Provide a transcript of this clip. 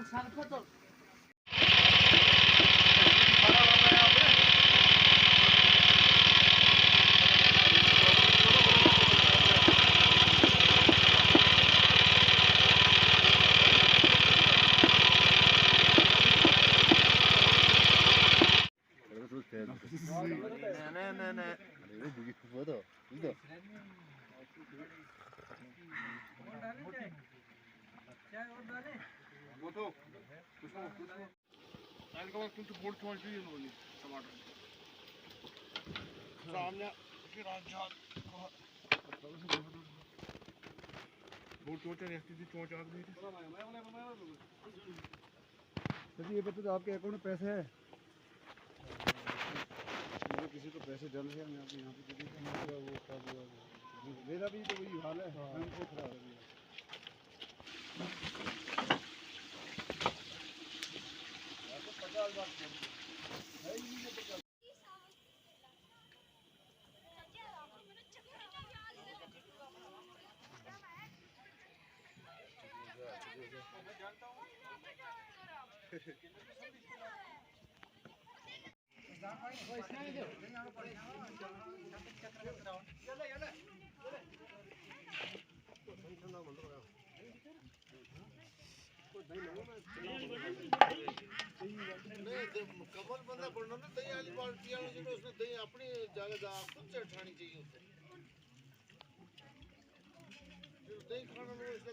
Sarpotol. Ne. büyük foto. İyi Foto. Alcohol कुछ board छोड़ दिए इन्होंने टमाटर सामने फिर आजाद बोर्ड छोड़ रहे थे चोंच आग दी थी ये बता तो आपके अकाउंट में पैसे है मुझे किसी को पैसे डल गया मैं आपके यहाँ पे वो कब हुआ मेरा भी तो वही हाल है मैं पूछ रहा हूँ कमल बंदा पड़ना ना दही वाली बाल्टी वाला जो उसने दही अपनी जगह जा खुद से उठानी चाहिए उससे दही खाना लो इसका